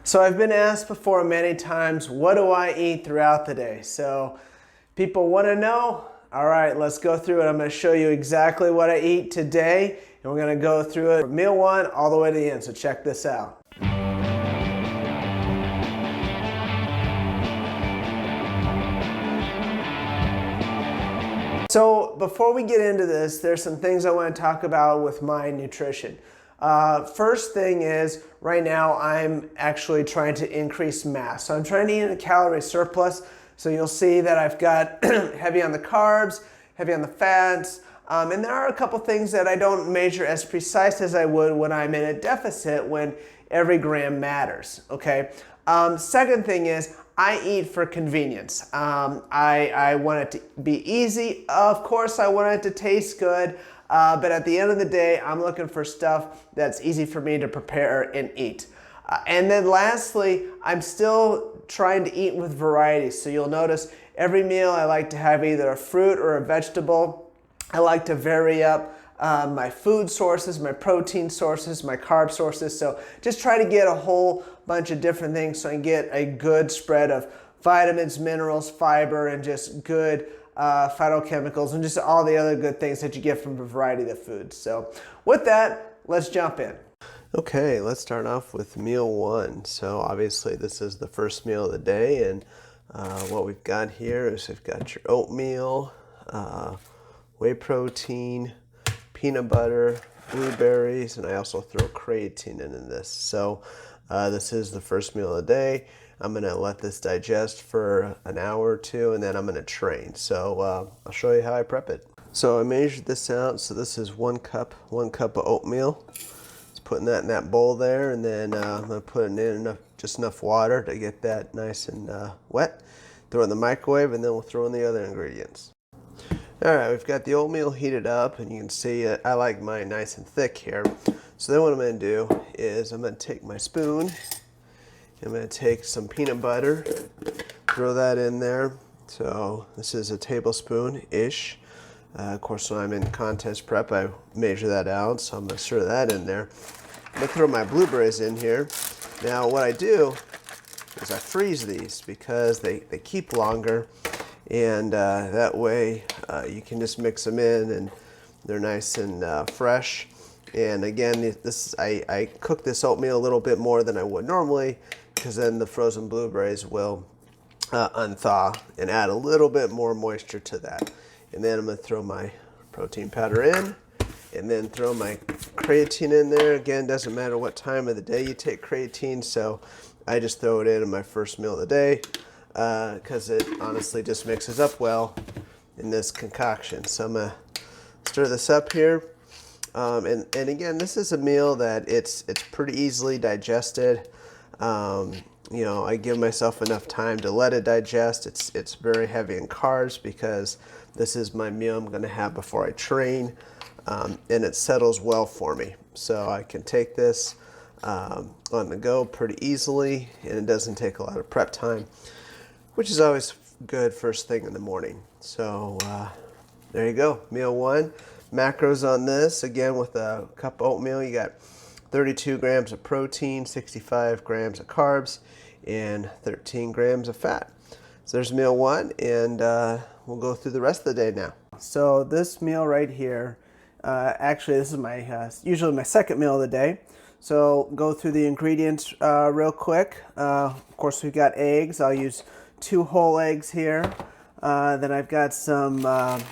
So I've been asked before many times, what do I eat throughout the day? So people want to know. All right, let's go through it. I'm going to show you exactly what I eat today, and we're going to go through it from meal one all the way to the end. So check this out. So before we get into this, there's some things I want to talk about with my nutrition. First thing is, right now I'm actually trying to increase mass. So I'm trying to eat a calorie surplus. So you'll see that I've got heavy on the carbs, heavy on the fats, and there are a couple things that I don't measure as precise as I would when I'm in a deficit, when every gram matters, okay? Second thing is, I eat for convenience. I want it to be easy. Of course, I want it to taste good. But at the end of the day, I'm looking for stuff that's easy for me to prepare and eat. And then lastly, I'm still trying to eat with variety. So you'll notice every meal I like to have either a fruit or a vegetable. I like to vary up my food sources, my protein sources, my carb sources. So just try to get a whole bunch of different things so I can get a good spread of vitamins, minerals, fiber, and just good phytochemicals and just all the other good things that you get from a variety of foods. So with that, let's jump in. Okay, let's start off with meal one. So obviously this is the first meal of the day, and what we've got here is we've got your oatmeal, whey protein, peanut butter, blueberries, and I also throw creatine in this. So this is the first meal of the day. I'm going to let this digest for an hour or two, and then I'm going to train. So I'll show you how I prep it. So I measured this out. So this is one cup of oatmeal. Just putting that in that bowl there, and then I'm going to put it in just enough water to get that nice and wet. Throw it in the microwave, and then we'll throw in the other ingredients. All right, we've got the oatmeal heated up, and you can see I like mine nice and thick here. So then what I'm going to do is I'm going to take my spoon. I'm going to take some peanut butter, throw that in there. So this is a tablespoon-ish. Of course, when I'm in contest prep, I measure that out, so I'm going to stir that in there. I'm going to throw my blueberries in here. Now, what I do is I freeze these because they keep longer, and that way you can just mix them in, and they're nice and fresh. And again, I cook this oatmeal a little bit more than I would normally, because then the frozen blueberries will unthaw and add a little bit more moisture to that. And then I'm going to throw my protein powder in, and then throw my creatine in there. Again, doesn't matter what time of the day you take creatine, so I just throw it in my first meal of the day because it honestly just mixes up well in this concoction. So I'm going to stir this up here. And again, this is a meal that it's pretty easily digested. You know, I give myself enough time to let it digest. It's very heavy in carbs because this is my meal I'm going to have before I train, and it settles well for me. So I can take this on the go pretty easily, and it doesn't take a lot of prep time, which is always good first thing in the morning. So there you go, meal one. Macros on this, again, with a cup of oatmeal, you got 32 grams of protein, 65 grams of carbs, and 13 grams of fat. So there's meal one, and we'll go through the rest of the day now. So this meal right here, actually this is my usually my second meal of the day. So go through the ingredients real quick. Of course, we've got eggs. I'll use 2 whole eggs here. Then I've got some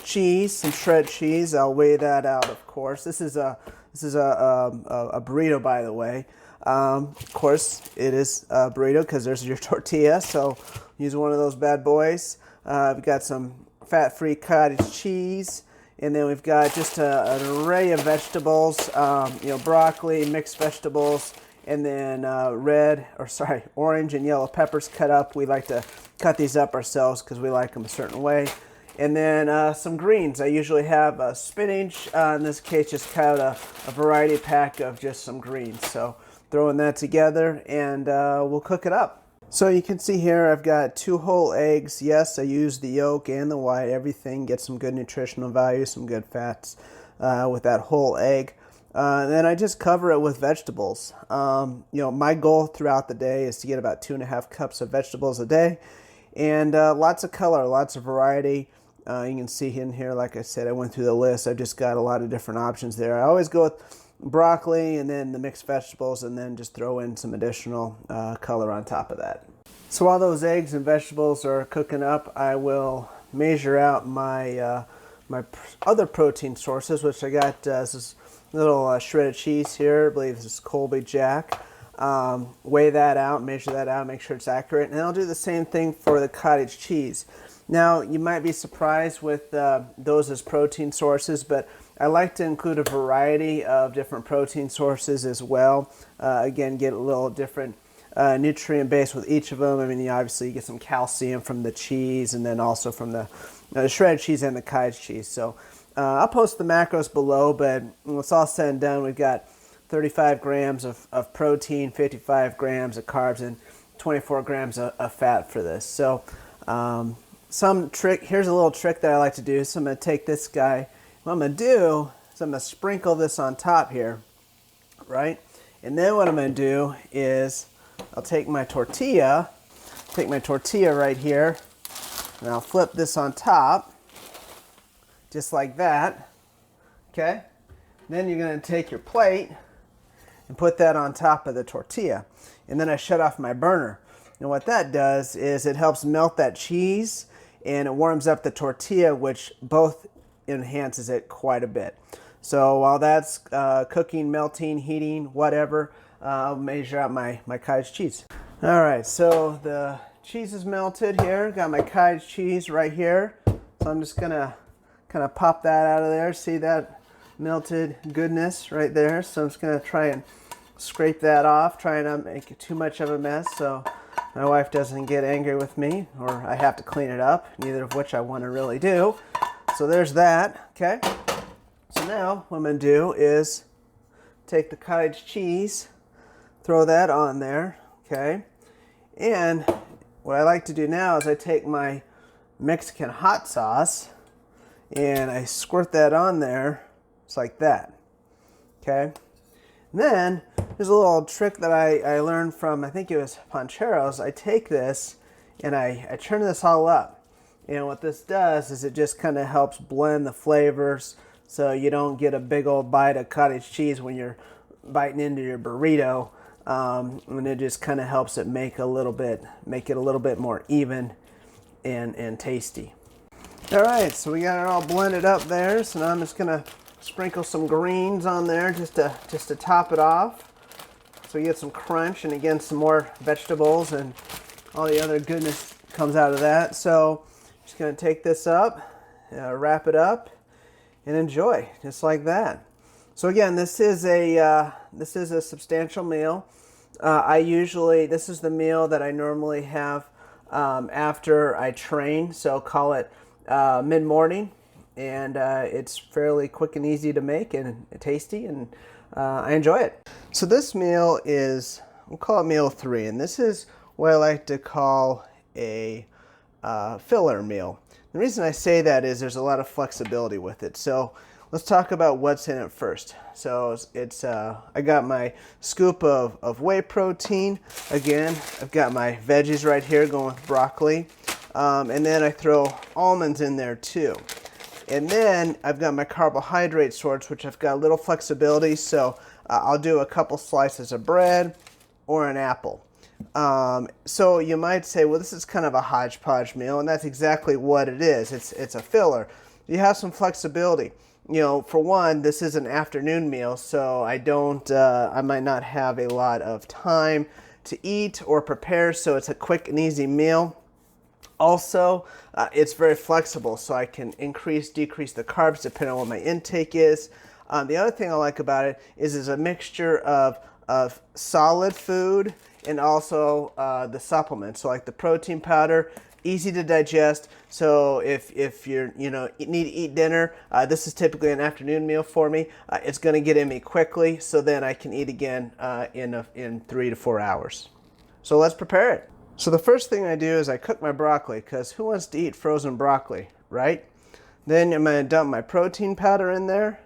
cheese, some shredded cheese. I'll weigh that out, of course. This is a burrito, by the way. Of course, it is a burrito because there's your tortilla. So use one of those bad boys. We've got some fat-free cottage cheese, and then we've got just an array of vegetables. You know, broccoli, mixed vegetables, and then orange and yellow peppers cut up. We like to cut these up ourselves because we like them a certain way. And then some greens. I usually have spinach. In this case, just kind of a variety pack of just some greens. So throwing that together, and we'll cook it up. So you can see here I've got 2 whole eggs. Yes, I use the yolk and the white. Everything gets some good nutritional value, some good fats with that whole egg. Then I just cover it with vegetables. My goal throughout the day is to get about 2.5 cups of vegetables a day, and lots of color, lots of variety. You can see in here, like I said, I went through the list. I've just got a lot of different options there. I always go with broccoli and then the mixed vegetables, and then just throw in some additional color on top of that. So while those eggs and vegetables are cooking up, I will measure out my other protein sources, which I got this little shredded cheese here. I believe this is Colby Jack. Weigh that out, measure that out, make sure it's accurate. And I'll do the same thing for the cottage cheese. Now, you might be surprised with those as protein sources, but I like to include a variety of different protein sources as well. Again, get a little different nutrient base with each of them. I mean, obviously you get some calcium from the cheese, and then also from the shredded cheese and the cottage cheese. So I'll post the macros below, but when it's all said and done, we've got 35 grams of protein, 55 grams of carbs, and 24 grams of fat for this. So here's a little trick that I like to do. So I'm going to take this guy. What I'm going to do is I'm going to sprinkle this on top here, right? And then what I'm going to do is I'll take my tortilla right here, and I'll flip this on top, just like that, okay? Then you're going to take your plate and put that on top of the tortilla. And then I shut off my burner. And what that does is it helps melt that cheese, and it warms up the tortilla, which both enhances it quite a bit. So while that's cooking, melting, heating, whatever, I'll measure out my cottage cheese. All right, so the cheese is melted here. Got my cottage cheese right here. So I'm just gonna kind of pop that out of there. See that melted goodness right there? So I'm just gonna try and scrape that off, try and not make it too much of a mess so my wife doesn't get angry with me, or I have to clean it up, neither of which I want to really do. So there's that, okay? So now what I'm gonna do is take the cottage cheese, throw that on there, okay? And what I like to do now is I take my Mexican hot sauce and I squirt that on there, just like that, okay? And then there's a little trick that I learned from, I think it was Pancheros. I take this and I turn this all up. And what this does is it just kind of helps blend the flavors so you don't get a big old bite of cottage cheese when you're biting into your burrito. And it just kind of helps it make it a little bit more even and tasty. All right, so we got it all blended up there. So now I'm just gonna sprinkle some greens on there just to top it off, so you get some crunch, and again some more vegetables and all the other goodness comes out of that. So just gonna take this up, wrap it up, and enjoy just like that. So again, this is a substantial meal. This is the meal that I normally have after I train, so call it mid-morning, and it's fairly quick and easy to make and tasty, and I enjoy it. So this meal is, we'll call it meal 3, and this is what I like to call a filler meal. The reason I say that is there's a lot of flexibility with it. So let's talk about what's in it first. So I got my scoop of whey protein. Again, I've got my veggies right here going with broccoli. And then I throw almonds in there too. And then I've got my carbohydrate source, which I've got a little flexibility. So I'll do a couple slices of bread or an apple. So you might say, well, this is kind of a hodgepodge meal, and that's exactly what it is. It's a filler. You have some flexibility. You know, for one, this is an afternoon meal, so I might not have a lot of time to eat or prepare, so it's a quick and easy meal. Also, it's very flexible, so I can increase, decrease the carbs depending on what my intake is. The other thing I like about it is it's a mixture of solid food and also the supplements. So like the protein powder, easy to digest. So if you're, need to eat dinner, this is typically an afternoon meal for me. It's going to get in me quickly, so then I can eat again in 3 to 4 hours. So let's prepare it. So the first thing I do is I cook my broccoli, because who wants to eat frozen broccoli, right? Then I'm going to dump my protein powder in there.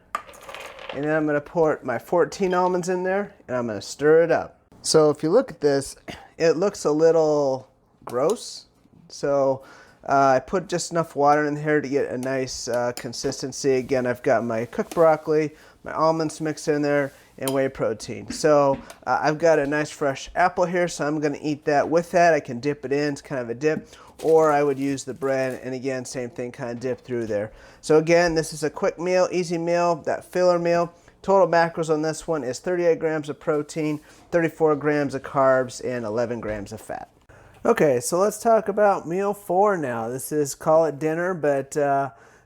And then I'm going to pour my 14 almonds in there, and I'm going to stir it up. So if you look at this, it looks a little gross. So I put just enough water in here to get a nice consistency. Again, I've got my cooked broccoli, my almonds mixed in there, and whey protein. So I've got a nice fresh apple here, so I'm going to eat that with that. I can dip it in, it's kind of a dip, or I would use the bread, and again, same thing, kind of dip through there. So again, this is a quick meal, easy meal, that filler meal. Total macros on this one is 38 grams of protein, 34 grams of carbs, and 11 grams of fat. Okay, so let's talk about meal 4 now. This is, call it dinner, but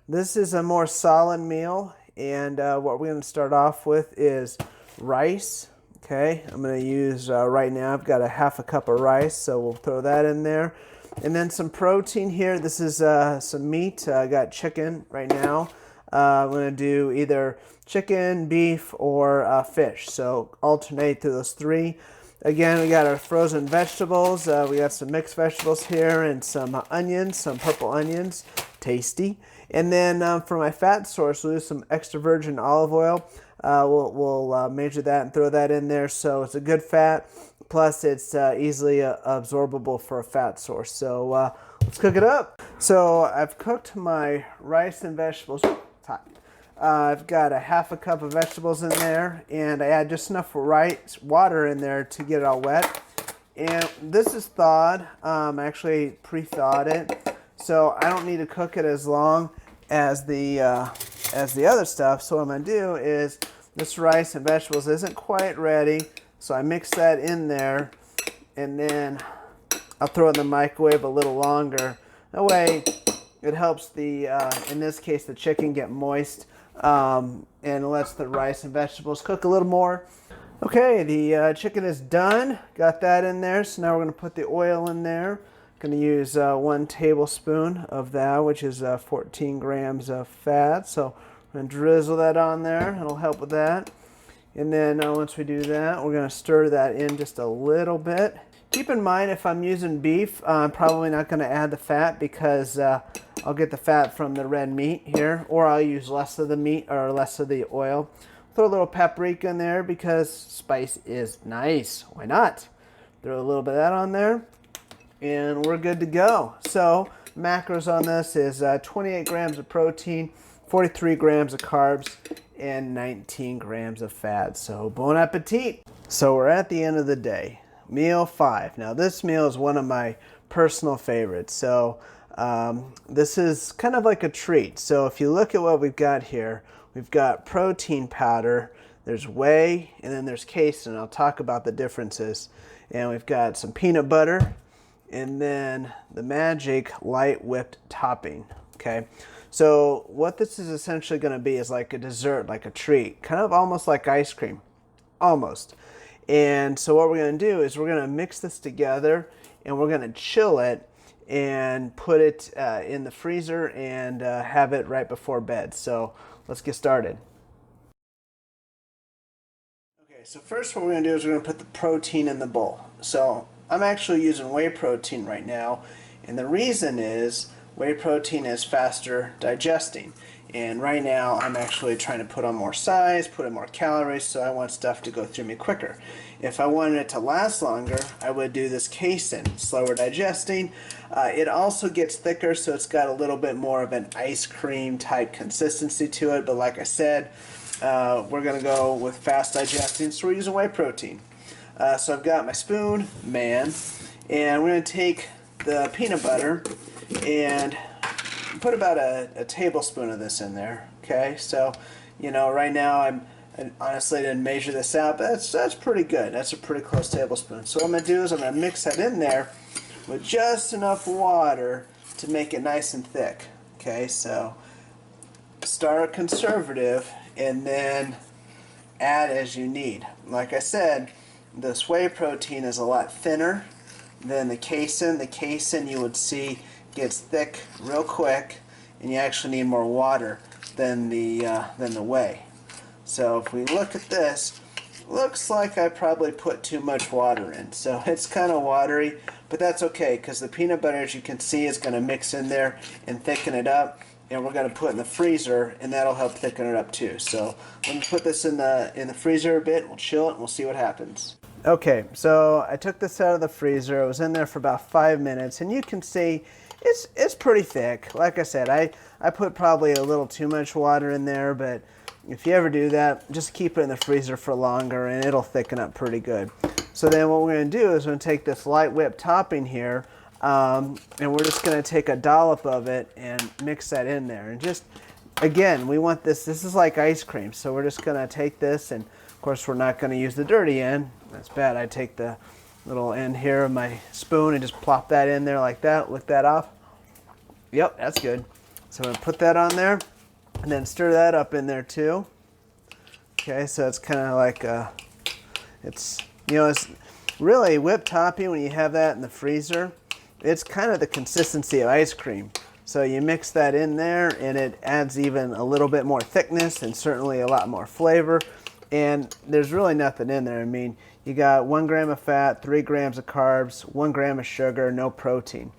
this is a more solid meal. And what we're going to start off with is rice. Okay, I'm going to use, right now I've got a half a cup of rice, so we'll throw that in there. And then some protein here. This is some meat. I got chicken right now. I'm going to do either chicken, beef, or fish. So alternate through those 3. Again, we got our frozen vegetables. We got some mixed vegetables here and some onions, some purple onions, tasty. And then for my fat source, we'll use some extra virgin olive oil. We'll measure that and throw that in there. So it's a good fat, plus it's easily absorbable for a fat source. So let's cook it up. So I've cooked my rice and vegetables. It's hot. I've got a half a cup of vegetables in there, and I add just enough water in there to get it all wet. And this is thawed. I actually pre-thawed it, so I don't need to cook it as long as the other stuff. So what I'm going to do is, this rice and vegetables isn't quite ready, so I mix that in there, and then I'll throw it in the microwave a little longer. That way it helps the, in this case, the chicken get moist. And lets the rice and vegetables cook a little more. Okay, the chicken is done. Got that in there. So now we're going to put the oil in there. Going to use 1 tablespoon of that, which is 14 grams of fat. So I'm going to drizzle that on there. It'll help with that. And then once we do that, we're going to stir that in just a little bit. Keep in mind, if I'm using beef, I'm probably not going to add the fat because I'll get the fat from the red meat here, or I'll use less of the meat or less of the oil. Throw a little paprika in there because spice is nice. Why not? Throw a little bit of that on there, and we're good to go. So macros on this is 28 grams of protein, 43 grams of carbs, and 19 grams of fat. So bon appetit. So we're at the end of the day. Meal 5. Now this meal is one of my personal favorites. So this is kind of like a treat. So if you look at what we've got here, we've got protein powder, there's whey, and then there's casein. I'll talk about the differences. And we've got some peanut butter, and then the magic light whipped topping. Okay, so what this is essentially going to be is like a dessert, like a treat, kind of almost like ice cream, almost. And so what we're going to do is we're going to mix this together, and we're going to chill it and put it in the freezer and have it right before bed. So let's get started. Okay, so first what we're going to do is we're going to put the protein in the bowl. So I'm actually using whey protein right now, and the reason is whey protein is faster digesting. And right now I'm actually trying to put on more size, put in more calories, so I want stuff to go through me quicker. If I wanted it to last longer, I would do this casein, slower digesting. It also gets thicker, so it's got a little bit more of an ice cream type consistency to it, but like I said, we're going to go with fast digesting, so we're using whey protein. So I've got my spoon, and we're going to take the peanut butter and put about a tablespoon of this in there. Okay, so right now I honestly didn't measure this out, but that's pretty good. That's a pretty close tablespoon. So what I'm going to do is I'm going to mix that in there with just enough water to make it nice and thick. Okay, so start conservative and then add as you need. Like I said, this whey protein is a lot thinner than the casein. The casein, you would see, gets thick real quick, and you actually need more water than the whey. So if we look at this, looks like I probably put too much water in. So it's kind of watery, but that's okay because the peanut butter, as you can see, is going to mix in there and thicken it up. and we're going to put it in the freezer, and that'll help thicken it up too. So let me put this in the freezer a bit. We'll chill it and we'll see what happens. Okay, so I took this out of the freezer. It was in there for about 5 minutes, and you can see it's pretty thick. Like I said, I put probably a little too much water in there, but if you ever do that, just keep it in the freezer for longer and it'll thicken up pretty good. So then what we're going to do is we're going to take this light whipped topping here, and we're just going to take a dollop of it and mix that in there. And just, again, we want this is like ice cream, so we're just going to take this, and of course we're not going to use the dirty end. That's bad. I take the little end here of my spoon and just plop that in there like that. Lick that off. Yep, that's good. So I'm going to put that on there and then stir that up in there too. Okay, so it's kind of like it's really whipped topping. When you have that in the freezer, it's kind of the consistency of ice cream. So you mix that in there and it adds even a little bit more thickness and certainly a lot more flavor. And there's really nothing in there. I mean, you got 1 gram of fat, 3 grams of carbs, 1 gram of sugar, no protein.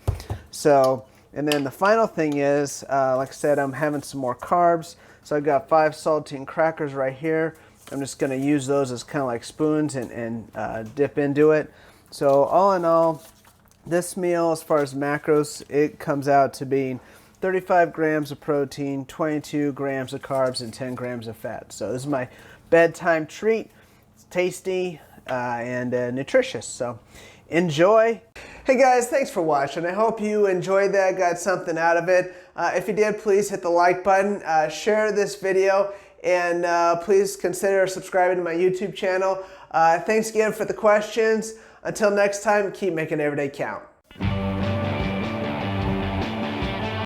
So, and then the final thing is, like I said, I'm having some more carbs. So I've got 5 saltine crackers right here. I'm just going to use those as kind of like spoons and dip into it. So all in all, this meal, as far as macros, it comes out to being 35 grams of protein, 22 grams of carbs, and 10 grams of fat. So this is my bedtime treat. It's tasty and nutritious. So enjoy. Hey guys, thanks for watching. I hope you enjoyed that, got something out of it. If you did, please hit the like button, share this video, and please consider subscribing to my YouTube channel. Thanks again for the questions. Until next time, keep making every day count.